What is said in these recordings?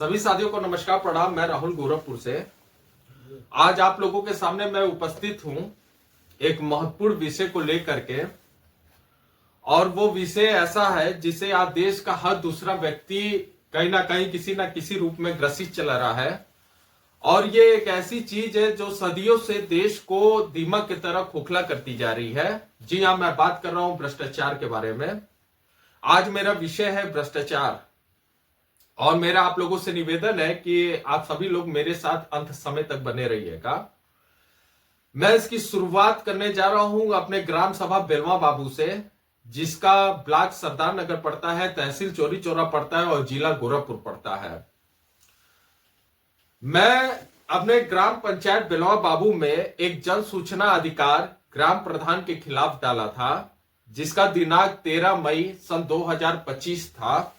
सभी साथियों को नमस्कार प्रणाम। मैं राहुल गोरखपुर से आज आप लोगों के सामने मैं उपस्थित हूं एक महत्वपूर्ण विषय को लेकर के। और वो विषय ऐसा है जिसे आज देश का हर दूसरा व्यक्ति कहीं ना कहीं किसी ना किसी रूप में ग्रसित चला रहा है। और ये एक ऐसी चीज है जो सदियों से देश को दीमक की तरह खोखला करती जा रही है। जी हाँ, मैं बात कर रहा हूं भ्रष्टाचार के बारे में। आज मेरा विषय है भ्रष्टाचार। और मेरा आप लोगों से निवेदन है कि आप सभी लोग मेरे साथ अंत समय तक बने रहिएगा। मैं इसकी शुरुआत करने जा रहा हूं अपने ग्राम सभा बेलवा बाबू से, जिसका ब्लॉक सरदार नगर पड़ता है, तहसील चौरी चौरा पड़ता है और जिला गोरखपुर पड़ता है। मैं अपने ग्राम पंचायत बेलवा बाबू में एक जन सूचना अधिकार ग्राम प्रधान के खिलाफ डाला था, जिसका दिनांक 13 मई सन 2025 था।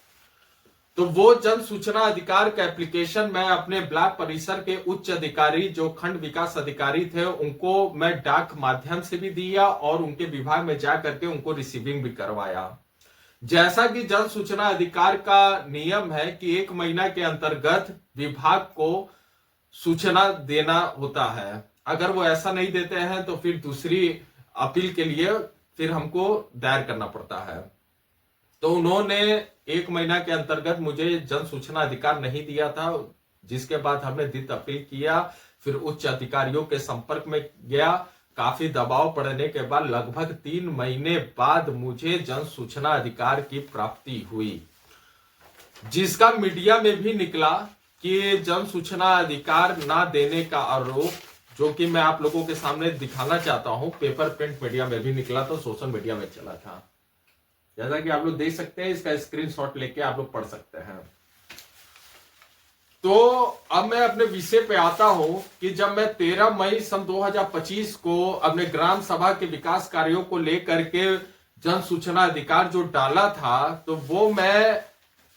तो वो जन सूचना अधिकार का एप्लीकेशन मैं अपने ब्लॉक परिसर के उच्च अधिकारी जो खंड विकास अधिकारी थे उनको मैं डाक माध्यम से भी दिया और उनके विभाग में जा करके उनको रिसीविंग भी करवाया। जैसा कि जन सूचना अधिकार का नियम है कि 1 महीना के अंतर्गत विभाग को सूचना देना होता है। अगर वो ऐसा नहीं देते हैं तो फिर दूसरी अपील के लिए फिर हमको दायर करना पड़ता है। तो उन्होंने 1 महीना के अंतर्गत मुझे जन सूचना अधिकार नहीं दिया था, जिसके बाद हमने द्वितीय अपील किया, फिर उच्च अधिकारियों के संपर्क में गया। काफी दबाव पड़ने के बाद लगभग 3 महीने बाद मुझे जन सूचना अधिकार की प्राप्ति हुई, जिसका मीडिया में भी निकला कि जन सूचना अधिकार ना देने का आरोप, जो कि मैं आप लोगों के सामने दिखाना चाहता हूं, पेपर प्रिंट मीडिया में भी निकला था, सोशल मीडिया में चला था। जैसा कि आप लोग देख सकते हैं, इसका स्क्रीनशॉट लेके आप लोग पढ़ सकते हैं। तो अब मैं अपने विषय पे आता हूं कि जब मैं 13 मई सन 2025 को अपने ग्राम सभा के विकास कार्यों को लेकर के जन सूचना अधिकार जो डाला था, तो वो मैं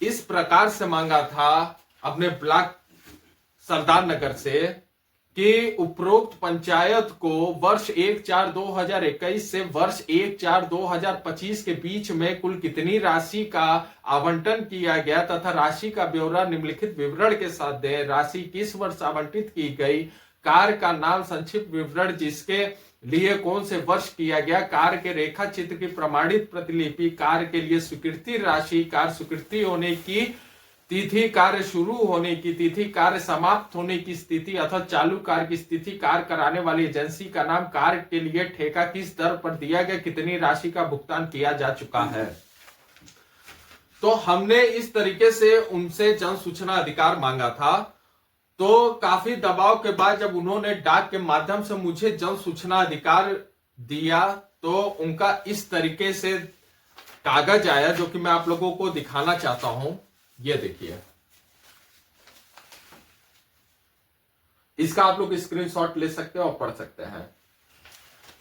इस प्रकार से मांगा था अपने ब्लॉक सरदार नगर से कि उपरोक्त पंचायत को वर्ष 1/4/2021 से वर्ष 1/4/2025 के बीच में कुल कितनी राशि का आवंटन किया गया तथा राशि का ब्यौरा निम्नलिखित विवरण के साथ दें। राशि किस वर्ष आवंटित की गई, कार्य का नाम संक्षिप्त विवरण जिसके लिए कौन से वर्ष किया गया, कार्य के रेखा चित्र की प्रमाणित प्रतिलिपि, कार्य के लिए स्वीकृति राशि, कार्य स्वीकृति होने की तिथि, कार्य शुरू होने की तिथि, कार्य समाप्त होने की स्थिति अथवा चालू कार्य की स्थिति, कार्य कराने वाली एजेंसी का नाम, कार्य के लिए ठेका किस दर पर दिया गया, कितनी राशि का भुगतान किया जा चुका है। तो हमने इस तरीके से उनसे जन सूचना अधिकार मांगा था। तो काफी दबाव के बाद जब उन्होंने डाक के माध्यम से मुझे जन सूचना अधिकार दिया, तो उनका इस तरीके से कागज आया, जो कि मैं आप लोगों को दिखाना चाहता हूं। ये देखिए, इसका आप लोग स्क्रीनशॉट ले सकते हैं और पढ़ सकते हैं।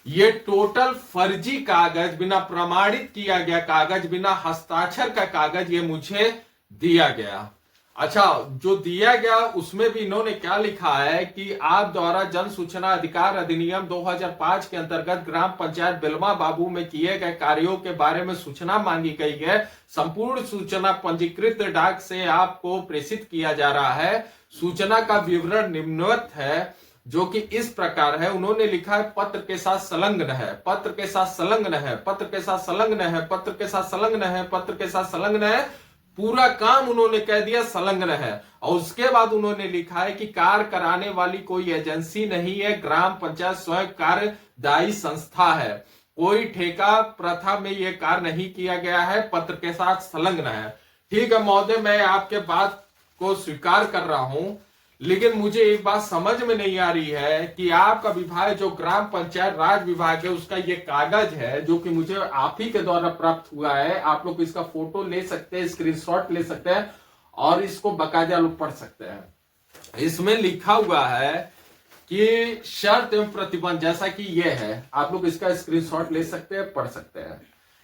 ये टोटल फर्जी कागज, बिना प्रमाणित किया गया कागज, बिना हस्ताक्षर का कागज ये मुझे दिया गया। अच्छा, जो दिया गया उसमें भी इन्होंने क्या लिखा है कि आप द्वारा जन सूचना अधिकार अधिनियम 2005 के अंतर्गत ग्राम पंचायत बेलवा बाबू में किए गए कार्यों के बारे में सूचना मांगी गई है। संपूर्ण सूचना पंजीकृत डाक से आपको प्रेषित किया जा रहा है। सूचना का विवरण निम्नवत है, जो कि इस प्रकार है। उन्होंने लिखा है पत्र के साथ संलग्न है, पत्र के साथ संलग्न है, पत्र के साथ संलग्न है, पत्र के साथ संलग्न है, पत्र के साथ संलग्न है। पूरा काम उन्होंने कह दिया संलग्न है। और उसके बाद उन्होंने लिखा है कि कार्य कराने वाली कोई एजेंसी नहीं है, ग्राम पंचायत स्वयं कार्यदायी संस्था है, कोई ठेका प्रथा में यह कार्य नहीं किया गया है, पत्र के साथ संलग्न है। ठीक है महोदय, मैं आपके बात को स्वीकार कर रहा हूं, लेकिन मुझे एक बात समझ में नहीं आ रही है कि आपका विभाग जो ग्राम पंचायत राज विभाग है, उसका ये कागज है जो कि मुझे आप ही के द्वारा प्राप्त हुआ है। आप लोग इसका फोटो ले सकते हैं, स्क्रीनशॉट ले सकते हैं और इसको बाकायदा लोग पढ़ सकते हैं। इसमें लिखा हुआ है कि शर्त एवं प्रतिबंध, जैसा कि ये है, आप लोग इसका स्क्रीनशॉट ले सकते हैं, पढ़ सकते हैं।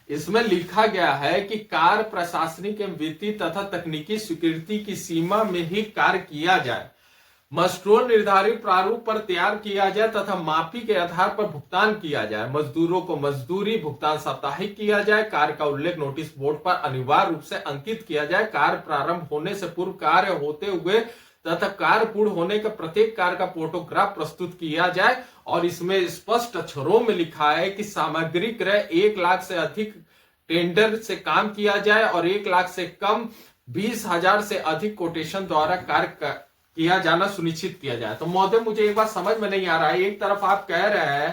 इसमें लिखा गया है कि कार्य प्रशासनिक एवं वित्तीय तथा तकनीकी स्वीकृति की सीमा में ही कार्य किया जाए। मस्टरोल निर्धारित प्रारूप पर तैयार किया जाए तथा माफी के आधार पर भुगतान किया जाए। मजदूरों को मजदूरी भुगतान साप्ताहिक किया जाए। कार्य का उल्लेख नोटिस बोर्ड पर अनिवार्य रूप से अंकित किया जाए। कार्य प्रारंभ होने से पूर्व कार्य होते हुए तथा कार्य पूर्ण होने के प्रत्येक कार्य का फोटोग्राफ प्रस्तुत किया जाए। और इसमें स्पष्ट अक्षरों में लिखा है कि सामग्री क्रय 1 लाख से अधिक टेंडर से काम किया जाए और 1 लाख से कम 20,000 से अधिक कोटेशन द्वारा कार्य किया जाना सुनिश्चित किया जाए। तो महोदय मुझे एक बात समझ में नहीं आ रहा है, एक तरफ आप कह रहे हैं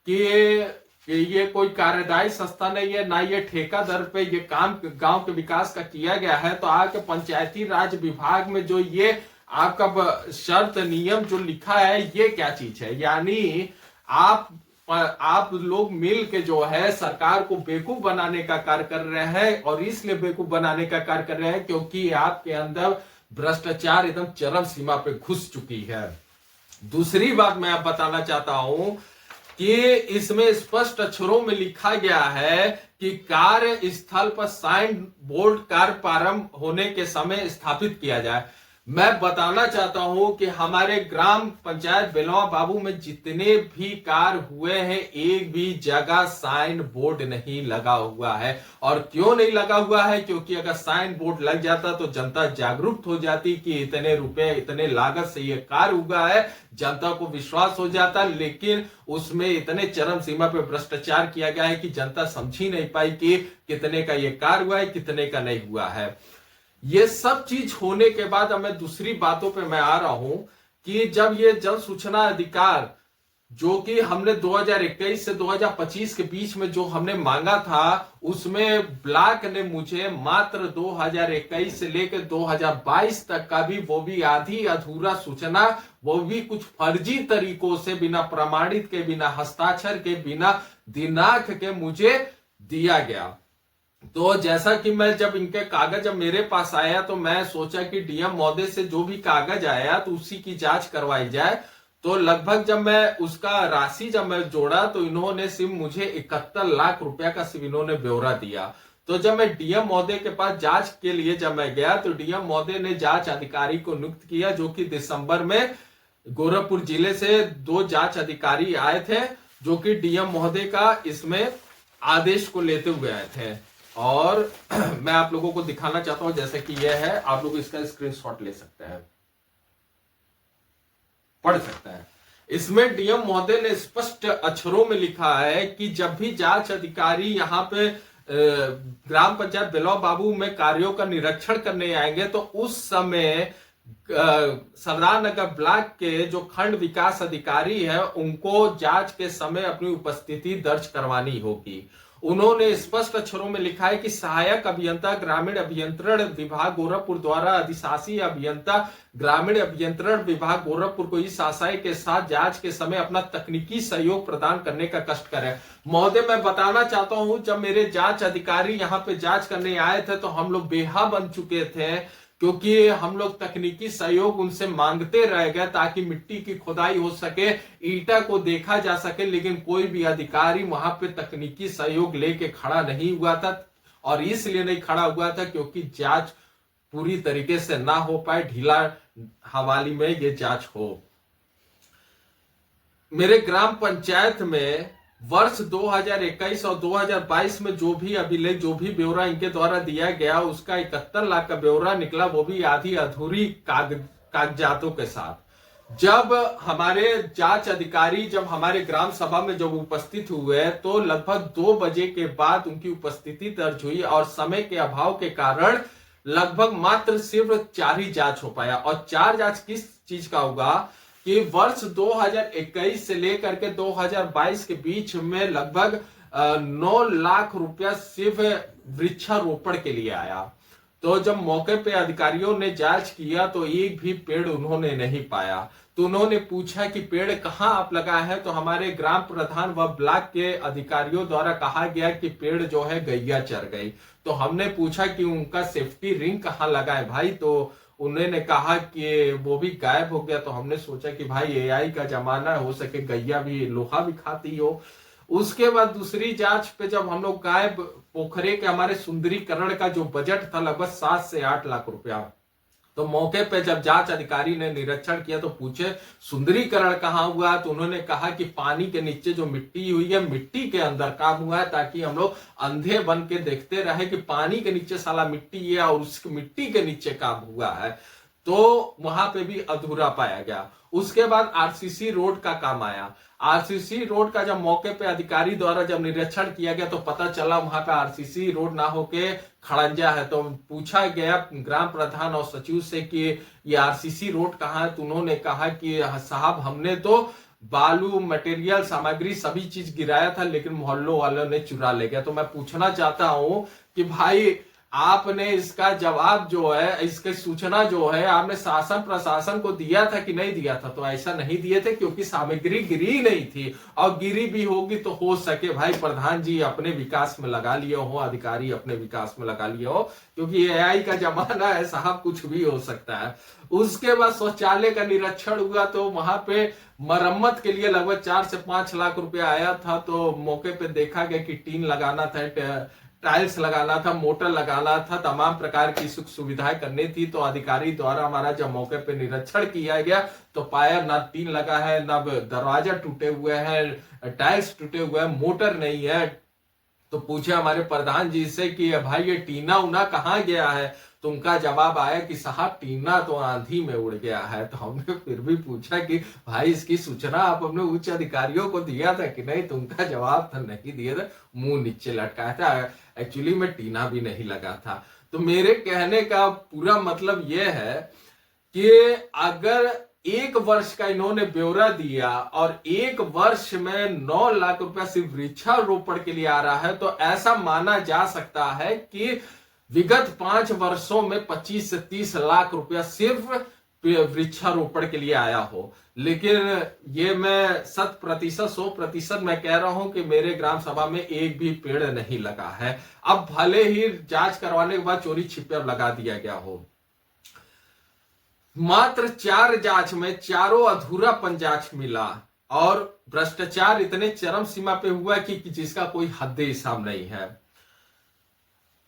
कि ये कोई कार्यदायी संस्था नहीं है, ना ये ठेका दर पे ये काम गांव के विकास का किया गया है, तो आपके पंचायती राज विभाग में जो ये आपका शर्त नियम जो लिखा है ये क्या चीज है? यानी आप लोग मिल के जो है सरकार को बेवकूफ बनाने का कार्य कर रहे हैं, और इसलिए बेवकूफ बनाने का कार्य कर रहे हैं क्योंकि आपके अंदर भ्रष्टाचार एकदम चरम सीमा पे घुस चुकी है। दूसरी बात मैं आप बताना चाहता हूं कि इसमें स्पष्ट अक्षरों में लिखा गया है कि कार्य स्थल पर साइन बोर्ड कार्य प्रारंभ होने के समय स्थापित किया जाए। मैं बताना चाहता हूं कि हमारे ग्राम पंचायत बेलवा बाबू में जितने भी कार्य हुए हैं एक भी जगह साइन बोर्ड नहीं लगा हुआ है। और क्यों नहीं लगा हुआ है? क्योंकि अगर साइन बोर्ड लग जाता तो जनता जागरूक हो जाती कि इतने रुपए इतने लागत से ये कार्य हुआ है, जनता को विश्वास हो जाता। लेकिन उसमें इतने चरम सीमा पे भ्रष्टाचार किया गया है कि जनता समझ ही नहीं पाई कि कितने का ये कार्य हुआ है, कितने का नहीं हुआ है। ये सब चीज होने के बाद अब मैं दूसरी बातों पे मैं आ रहा हूं कि जब ये जन सूचना अधिकार जो कि हमने 2021 से 2025 के बीच में जो हमने मांगा था, उसमें ब्लॉक ने मुझे मात्र 2021 से लेकर 2022 तक का भी, वो भी आधी अधूरा सूचना, वो भी कुछ फर्जी तरीकों से, बिना प्रमाणित के, बिना हस्ताक्षर के, बिना दिनांक के मुझे दिया गया। तो जैसा कि मैं जब इनके कागज जब मेरे पास आया तो मैं सोचा कि डीएम महोदय से जो भी कागज आया तो उसी की जांच करवाई जाए। तो लगभग जब मैं उसका राशि जब मैं जोड़ा तो इन्होंने सिर्फ मुझे 71 लाख रुपया का सिर्फ इन्होंने ब्यौरा दिया। तो जब मैं डीएम महोदय के पास जांच के लिए जब मैं गया तो डीएम महोदय ने जांच अधिकारी को नियुक्त किया, जो कि दिसंबर में गोरखपुर जिले से 2 जांच अधिकारी आए थे, जो कि डीएम महोदय का इसमें आदेश को लेते हुए आए थे। और मैं आप लोगों को दिखाना चाहता हूं, जैसे कि यह है, आप लोग इसका स्क्रीनशॉट ले सकते हैं, पढ़ सकते हैं। इसमें डीएम महोदय ने स्पष्ट अक्षरों में लिखा है कि जब भी जांच अधिकारी यहां पे ग्राम पंचायत बेलवा बाबू में कार्यों का निरीक्षण करने आएंगे तो उस समय सरदार नगर ब्लॉक के जो खंड विकास अधिकारी है उनको जांच के समय अपनी उपस्थिति दर्ज करवानी होगी। उन्होंने स्पष्ट अक्षरों में लिखा है कि सहायक अभियंता ग्रामीण अभियंत्रण विभाग गोरखपुर द्वारा अधिशासी अभियंता ग्रामीण अभियंत्रण विभाग गोरखपुर को इस आशय के साथ जांच के समय अपना तकनीकी सहयोग प्रदान करने का कष्ट करें। महोदय मैं बताना चाहता हूं, जब मेरे जांच अधिकारी यहां पे जांच करने आए थे तो हम लोग बेहा बन चुके थे, क्योंकि हम लोग तकनीकी सहयोग उनसे मांगते रह गए ताकि मिट्टी की खुदाई हो सके, ईटा को देखा जा सके, लेकिन कोई भी अधिकारी वहां पे तकनीकी सहयोग लेके खड़ा नहीं हुआ था। और इसलिए नहीं खड़ा हुआ था क्योंकि जांच पूरी तरीके से ना हो पाए, ढीला हवाली में ये जांच हो। मेरे ग्राम पंचायत में वर्ष 2021 और 2022 में जो भी अभिलेख, जो भी ब्यौरा इनके द्वारा दिया गया, उसका 71 लाख का ब्यौरा निकला, वो भी आधी अधूरी कागजातों के साथ। जब हमारे जांच अधिकारी जब हमारे ग्राम सभा में जब उपस्थित हुए तो लगभग 2 बजे के बाद उनकी उपस्थिति दर्ज हुई और समय के अभाव के कारण लगभग मात्र सिर्फ 4 ही जांच हो पाया। और 4 जांच किस चीज का होगा कि वर्ष 2021 से लेकर के 2022 के बीच में लगभग 9 लाख रुपया सिर्फ वृक्षारोपण के लिए आया। तो जब मौके पे अधिकारियों ने जांच किया तो एक भी पेड़ उन्होंने नहीं पाया। तो उन्होंने पूछा कि पेड़ कहां आप लगाए हैं, तो हमारे ग्राम प्रधान व ब्लॉक के अधिकारियों द्वारा कहा गया कि पेड़ जो है गैया चर गई। तो हमने पूछा कि उनका सेफ्टी रिंग कहां लगा है भाई, तो उन्होंने कहा कि वो भी गायब हो गया। तो हमने सोचा कि भाई एआई का जमाना, हो सके गैया भी लोहा भी खाती हो। उसके बाद दूसरी जांच पे जब हम लोग गायब पोखरे के हमारे सुंदरीकरण का जो बजट था लगभग 7 से 8 लाख रुपया, तो मौके पे जब जांच अधिकारी ने निरीक्षण किया तो पूछे सुंदरीकरण कहाँ हुआ, तो उन्होंने कहा कि पानी के नीचे जो मिट्टी हुई है मिट्टी के अंदर काम हुआ है, ताकि हम लोग अंधे बन के देखते रहे कि पानी के नीचे साला मिट्टी है और उस मिट्टी के नीचे काम हुआ है। तो वहां पे भी अधूरा पाया गया। उसके बाद आरसीसी रोड का काम आया। आरसीसी रोड का जब मौके पे अधिकारी द्वारा जब निरीक्षण किया गया तो पता चला वहां पे आरसीसी रोड ना होके खड़ंजा है। तो पूछा गया ग्राम प्रधान और सचिव से कि ये आरसीसी रोड कहाँ है, तो उन्होंने कहा कि साहब हमने तो बालू मटेरियल सामग्री सभी चीज गिराया था, लेकिन मोहल्लों वालों ने चुरा ले गया। तो मैं पूछना चाहता हूं कि भाई आपने इसका जवाब जो है, इसकी सूचना जो है आपने शासन प्रशासन को दिया था कि नहीं दिया था? तो ऐसा नहीं दिए थे क्योंकि सामग्री गिरी नहीं थी, और गिरी भी होगी तो हो सके भाई प्रधान जी अपने विकास में लगा लिए हो, अधिकारी अपने विकास में लगा लिए हो, क्योंकि एआई का जमाना है साहब, कुछ भी हो सकता है। उसके बाद शौचालय का निरीक्षण हुआ तो वहां पे मरम्मत के लिए लगभग 4 से 5 लाख रुपया आया था। तो मौके पे देखा गया कि टीन लगाना था, टाइल्स लगाना था, मोटर लगाना था, तमाम प्रकार की सुख सुविधाएं करनी थी। तो अधिकारी द्वारा हमारा जब मौके पे निरीक्षण किया गया तो पाया ना टीन लगा है, ना दरवाजा टूटे हुए हैं, टाइल्स टूटे हुए हैं, मोटर नहीं है। तो पूछे हमारे प्रधान जी से कि भाई ये टीना उना कहाँ गया है? तो उनका जवाब आया कि साहब टीना तो आंधी में उड़ गया है। तो हमने फिर भी पूछा कि भाई इसकी सूचना आप अपने उच्च अधिकारियों को दिया था कि नहीं? तो उनका जवाब था नहीं दिया था, मुंह नीचे लटकाया था, एक्चुअली में टीना भी नहीं लगा था। तो मेरे कहने का पूरा मतलब यह है कि अगर 1 वर्ष का इन्होंने ब्यौरा दिया और 1 वर्ष में 9 लाख रुपया सिर्फ वृक्षारोपण के लिए आ रहा है, तो ऐसा माना जा सकता है कि विगत 5 वर्षों में 25 से 30 लाख रुपया सिर्फ वृक्षारोपण के लिए आया हो। लेकिन ये मैं 100% मैं कह रहा हूं कि मेरे ग्राम सभा में एक भी पेड़ नहीं लगा है। अब भले ही जांच करवाने के बाद चोरी छिपे लगा दिया गया हो। मात्र 4 जांच में चारों अधूरापन जांच मिला और भ्रष्टाचार इतने चरम सीमा पे हुआ कि जिसका कोई हद हिसाब नहीं है।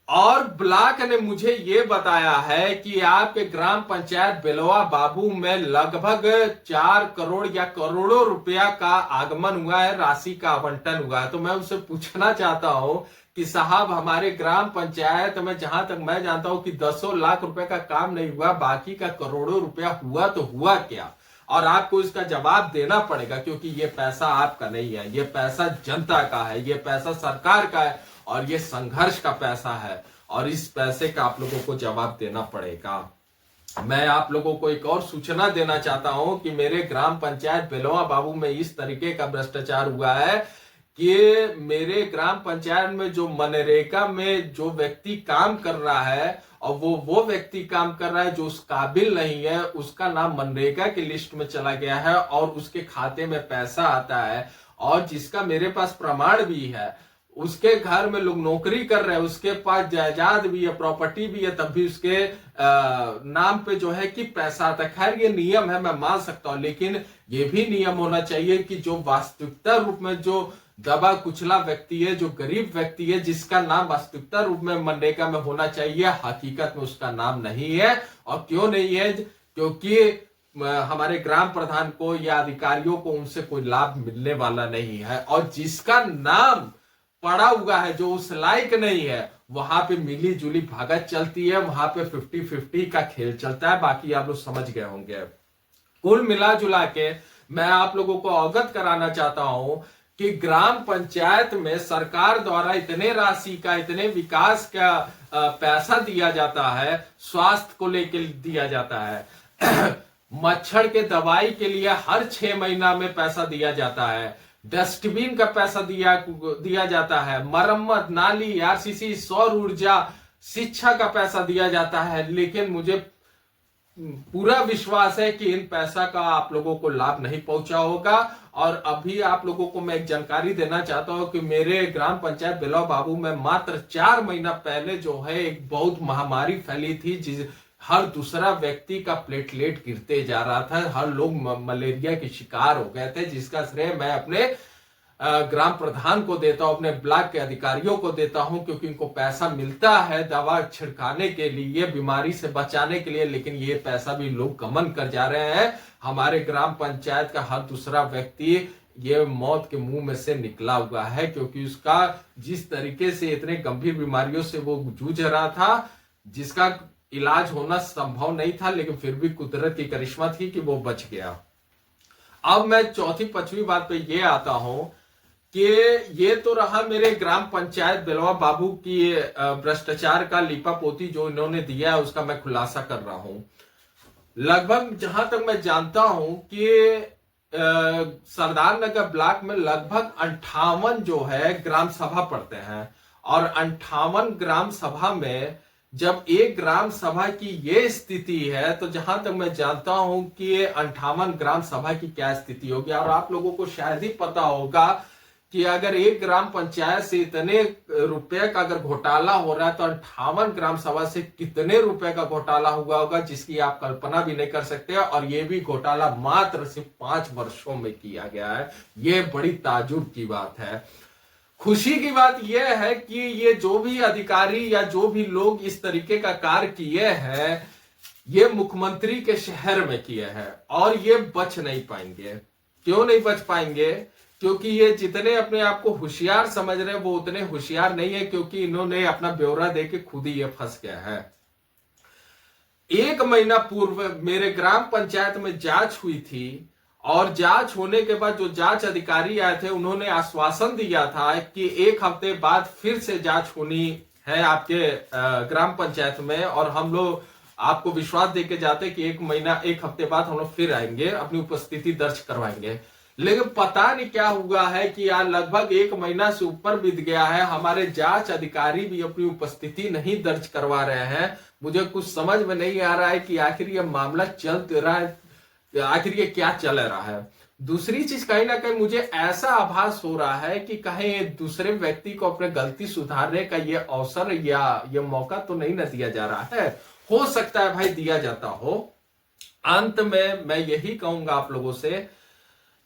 और ब्लॉक ने मुझे यह बताया है कि आपके ग्राम पंचायत बेलवा बाबू में लगभग 4 करोड़ या करोड़ों रुपया का आगमन हुआ है, राशि का आवंटन हुआ है। तो मैं उनसे पूछना चाहता हूं कि साहब हमारे ग्राम पंचायत में जहां तक मैं जानता हूं कि 10 लाख रुपए का काम नहीं हुआ, बाकी का करोड़ों रुपया हुआ तो हुआ क्या? और आपको इसका जवाब देना पड़ेगा, क्योंकि ये पैसा आपका नहीं है, ये पैसा जनता का है, ये पैसा सरकार का है और ये संघर्ष का पैसा है, और इस पैसे का आप लोगों को जवाब देना पड़ेगा। मैं आप लोगों को एक और सूचना देना चाहता हूं कि मेरे ग्राम पंचायत बेलवा बाबू में इस तरीके का भ्रष्टाचार हुआ है कि मेरे ग्राम पंचायत में जो मनरेगा में जो व्यक्ति काम कर रहा है और वो व्यक्ति काम कर रहा है जो उस काबिल नहीं है, उसका नाम मनरेगा की लिस्ट में चला गया है और उसके खाते में पैसा आता है, और जिसका मेरे पास प्रमाण भी है। उसके घर में लोग नौकरी कर रहे हैं, उसके पास जायदाद भी है, प्रॉपर्टी भी है, तब भी उसके नाम पे जो है कि पैसा आता है। खैर ये नियम है, मैं मान सकता हूं, लेकिन ये भी नियम होना चाहिए कि जो वास्तविकता रूप में जो दबा कुचला व्यक्ति है, जो गरीब व्यक्ति है, जिसका नाम वास्तविकता रूप में मनरेगा में होना चाहिए, हकीकत में उसका नाम नहीं है। और क्यों नहीं है? क्योंकि हमारे ग्राम प्रधान को या अधिकारियों को उनसे कोई लाभ मिलने वाला नहीं है, और जिसका नाम पड़ा हुआ है, जो उस लायक नहीं है, वहां पे मिली जुली भागत चलती है, वहां पे 50-50 का खेल चलता है। बाकी आप लोग समझ गए होंगे। कुल मिला जुला के मैं आप लोगों को अवगत कराना चाहता हूं कि ग्राम पंचायत में सरकार द्वारा इतने राशि का, इतने विकास का पैसा दिया जाता है, स्वास्थ्य को लेकर दिया जाता है, मच्छर के दवाई के लिए हर 6 महीना में पैसा दिया जाता है, डस्टबिन का पैसा दिया जाता है, मरम्मत, नाली, आरसीसी, सौर ऊर्जा, शिक्षा का पैसा दिया जाता है। लेकिन मुझे पूरा विश्वास है कि इन पैसा का आप लोगों को लाभ नहीं पहुंचा होगा। और अभी आप लोगों को मैं एक जानकारी देना चाहता हूं कि मेरे ग्राम पंचायत बेलवा बाबू में मात्र 4 महीना पहले जो है एक बहुत महामारी फैली थी, जिस हर दूसरा व्यक्ति का प्लेटलेट गिरते जा रहा था, हर लोग मलेरिया के शिकार हो गए थे, जिसका श्रेय मैं अपने ग्राम प्रधान को देता हूं, अपने ब्लॉक के अधिकारियों को देता हूं, क्योंकि इनको पैसा मिलता है दवा छिड़काने के लिए, बीमारी से बचाने के लिए। लेकिन ये पैसा भी लोग गमन कर जा रहे हैं। हमारे ग्राम पंचायत का हर दूसरा व्यक्ति ये मौत के मुंह में से निकला हुआ है, क्योंकि उसका जिस तरीके से इतने गंभीर बीमारियों से वो जूझ रहा था, जिसका इलाज होना संभव नहीं था, लेकिन फिर भी कुदरत की करिश्मा थी कि वो बच गया। अब मैं चौथी पांचवी बात पे ये आता हूं कि ये तो रहा मेरे ग्राम पंचायत बेलवा बाबू की भ्रष्टाचार का लीपापोती जो इन्होंने दिया है, उसका मैं खुलासा कर रहा हूं। लगभग जहां तक मैं जानता हूं कि सरदार नगर ब्लॉक में लगभग 58 जो है ग्राम सभा पड़ते हैं, और 58 ग्राम सभा में जब एक ग्राम सभा की ये स्थिति है, तो जहां तक मैं जानता हूं कि 58 ग्राम सभा की क्या स्थिति होगी। और आप लोगों को शायद ही पता होगा कि अगर एक ग्राम पंचायत से इतने रुपए का अगर घोटाला हो रहा है, तो 58 ग्राम सभा से कितने रुपए का घोटाला हुआ होगा, जिसकी आप कल्पना भी नहीं कर सकते। और ये भी घोटाला मात्र सिर्फ 5 वर्षों में किया गया है। ये बड़ी ताजुब की बात है। खुशी की बात यह है कि ये जो भी अधिकारी या जो भी लोग इस तरीके का कार्य किए हैं, ये मुख्यमंत्री के शहर में किए हैं, और ये बच नहीं पाएंगे। क्यों नहीं बच पाएंगे? क्योंकि ये जितने अपने आप को होशियार समझ रहे हैं, वो उतने होशियार नहीं है, क्योंकि इन्होंने अपना ब्यौरा देके खुद ही ये फंस गया है। 1 महीना पूर्व मेरे ग्राम पंचायत में जांच हुई थी, और जांच होने के बाद जो जांच अधिकारी आए थे, उन्होंने आश्वासन दिया था कि 1 हफ्ते बाद फिर से जांच होनी है आपके ग्राम पंचायत में, और हम लोग आपको विश्वास देके जाते कि 1 हफ्ते बाद हम लोग फिर आएंगे, अपनी उपस्थिति दर्ज करवाएंगे। लेकिन पता नहीं क्या हुआ है कि यार लगभग 1 महीना से ऊपर बीत गया है, हमारे जांच अधिकारी भी अपनी उपस्थिति नहीं दर्ज करवा रहे हैं। मुझे कुछ समझ में नहीं आ रहा है कि आखिर ये मामला चल रहा है, आखिर ये क्या चल रहा है। दूसरी चीज, कहीं ना कहीं मुझे ऐसा आभास हो रहा है कि कहीं दूसरे व्यक्ति को अपने गलती सुधारने का ये अवसर या ये मौका तो नहीं न दिया जा रहा है। हो सकता है भाई दिया जाता हो। अंत में मैं यही कहूंगा आप लोगों से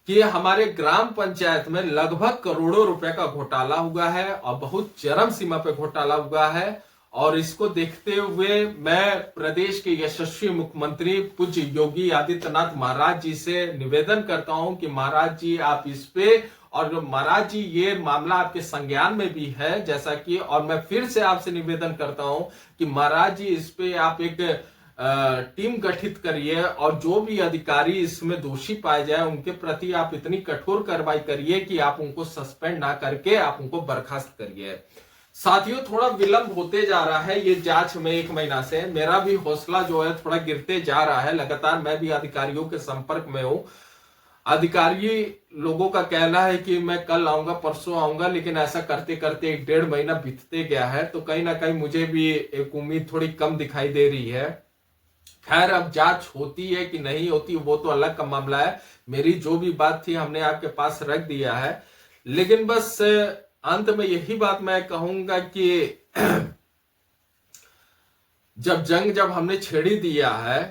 कि हमारे ग्राम पंचायत में लगभग करोड़ों रुपए का घोटाला हुआ है, और बहुत चरम सीमा पे घोटाला हुआ है। और इसको देखते हुए मैं प्रदेश के यशस्वी मुख्यमंत्री पूज्य योगी आदित्यनाथ महाराज जी से निवेदन करता हूं कि महाराज जी आप इस पे, और महाराज जी ये मामला आपके संज्ञान में भी है जैसा कि, और मैं फिर से आपसे निवेदन करता हूं कि महाराज जी इस पे आप एक टीम गठित करिए, और जो भी अधिकारी इसमें दोषी पाए जाए उनके प्रति आप इतनी कठोर कार्रवाई करिए कि आप उनको सस्पेंड ना करके आप उनको बर्खास्त करिए। साथियों, थोड़ा विलंब होते जा रहा है ये जांच में। 1 महीना से मेरा भी हौसला जो है थोड़ा गिरते जा रहा है। लगातार मैं भी अधिकारियों के संपर्क में हूं। अधिकारी लोगों का कहना है कि मैं कल आऊंगा, परसों आऊंगा, लेकिन ऐसा करते करते 1-1.5 महीना बीतते गया है। तो कहीं ना कहीं मुझे भी एक उम्मीद थोड़ी कम दिखाई दे रही है। खैर, अब जांच होती है कि नहीं होती वो तो अलग का मामला है। मेरी जो भी बात थी हमने आपके पास रख दिया है। लेकिन बस अंत में यही बात मैं कहूंगा कि जब हमने छेड़ी दिया है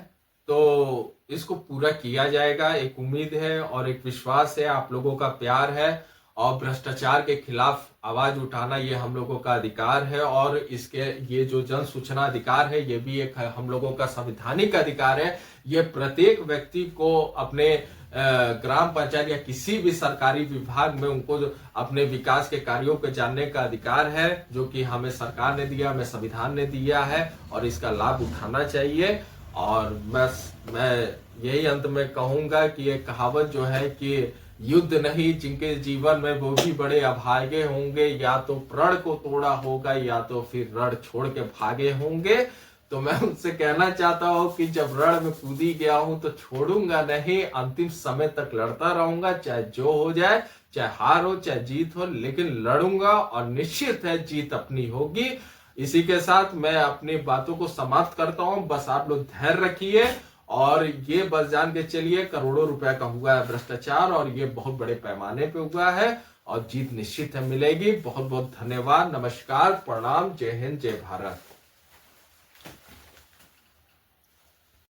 तो इसको पूरा किया जाएगा। एक उम्मीद है और एक विश्वास है, आप लोगों का प्यार है, और भ्रष्टाचार के खिलाफ आवाज उठाना ये हम लोगों का अधिकार है। और इसके ये जो जन सूचना अधिकार है ये भी एक हम लोगों का संवैधानिक अधिकार है। ये प्रत्येक व्यक्ति को अपने ग्राम पंचायत या किसी भी सरकारी विभाग में उनको अपने विकास के कार्यों को जानने का अधिकार है, जो कि हमें सरकार ने दिया, हमें संविधान ने दिया है, और इसका लाभ उठाना चाहिए। और बस मैं यही अंत में कहूंगा कि ये कहावत जो है कि युद्ध नहीं जिनके जीवन में वो भी बड़े अभागे होंगे, या तो प्रण को तोड़ा होगा या तो फिर रण छोड़ के भागे होंगे। तो मैं उनसे कहना चाहता हूं कि जब रण में कूदी गया हूं तो छोड़ूंगा नहीं, अंतिम समय तक लड़ता रहूंगा, चाहे जो हो जाए, चाहे हार हो चाहे जीत हो, लेकिन लड़ूंगा और निश्चित है जीत अपनी होगी। इसी के साथ मैं अपनी बातों को समाप्त करता हूं। बस आप लोग धैर्य रखिए, और ये बस जान के चलिए करोड़ों रुपए का हुआ है भ्रष्टाचार, और ये बहुत बड़े पैमाने पे हुआ है, और जीत निश्चित है मिलेगी। बहुत बहुत धन्यवाद, नमस्कार, प्रणाम, जय हिंद, जय भारत।